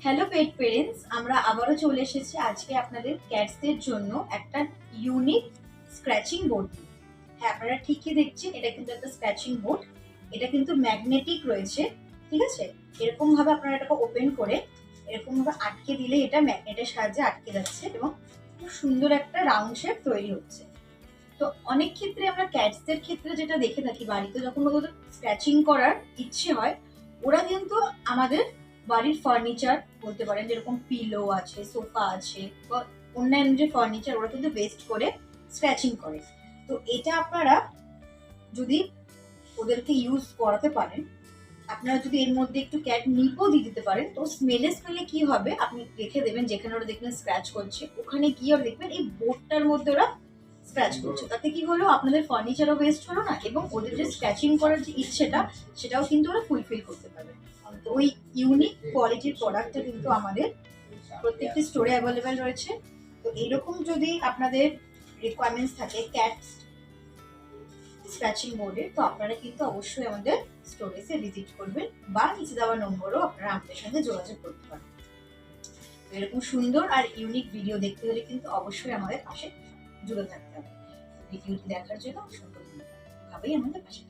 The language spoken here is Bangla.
হ্যালো পেট পেরেন্টস, আমরা আবারও চলে এসেছি আজকে আপনাদের ক্যাটসদের জন্য একটা ইউনিক স্ক্র্যাচিং বোর্ড। হ্যাঁ, আপনারা ঠিকই দেখছেন, এটা কিন্তু একটা স্ক্র্যাচিং বোর্ড। এটা কিন্তু ম্যাগনেটিক রয়েছে, ঠিক আছে। এরকম ভাবে আপনারা এটাকে ওপেন করে এরকম ভাবে আটকে দিলে এটা ম্যাগনেটের সাহায্যে আটকে যাচ্ছে এবং খুব সুন্দর একটা রাউন্ড শেপ তৈরি হচ্ছে। তো অনেক ক্ষেত্রে আমরা ক্যাটসদের ক্ষেত্রে যেটা দেখে থাকি, বাড়িতে যখন ওদের স্ক্র্যাচিং করার ইচ্ছে হয়, ওরা কিন্তু আমাদের বাড়ির ফার্নিচার বলতে পারেন, যেরকম পিলো আছে, সোফা আছে বা অন্যান্য যে ফার্নিচার, ওরা কিন্তু বেস্ট করে স্ক্র্যাচিং করে। তো এটা আপনারা যদি ওদেরকে ইউজ করাতে পারেন, আপনারা যদি এর মধ্যে একটু ক্যাট নিপও দিয়ে দিতে পারেন, তো স্মেলে স্মেলে কি হবে আপনি রেখে দেবেন, যেখানে ওরা দেখবেন স্ক্র্যাচ করছে ওখানে গিয়ে ওরা দেখবেন এই বোর্ডটার মধ্যে ওরা স্ক্র্যাচ করছে। তাতে কি হলো, আপনাদের ফার্নিচারও ওয়েস্ট হলো না এবং ওদের যে স্ক্র্যাচিং করার যে ইচ্ছেটা সেটাও কিন্তু ওরা ফুলফিল করতে পারবে। তো ওই ইউনিক কোয়ালিটির প্রোডাক্টটা কিন্তু আমাদের প্রত্যেকটি স্টোরে অ্যাভেলেবেল রয়েছে। তো এইরকম যদি আপনাদের রিকোয়ারমেন্টস থাকে ক্যাট স্ক্র্যাচিং বোর্ডে, তো আপনারা কিন্তু অবশ্যই আমাদের স্টোরে এসে ভিজিট করবেন বা নিচে দেওয়া নম্বরও আপনারা আমাদের সঙ্গে যোগাযোগ করতে পারেন। এরকম সুন্দর আর ইউনিক ভিডিও দেখতে হলে কিন্তু অবশ্যই আমাদের পাশে জুড়ে থাকতে হবে। ভিডিওটি দেখার জন্য অসংখ্য ধন্যবাদ। ভাবেই আমাদের পাশে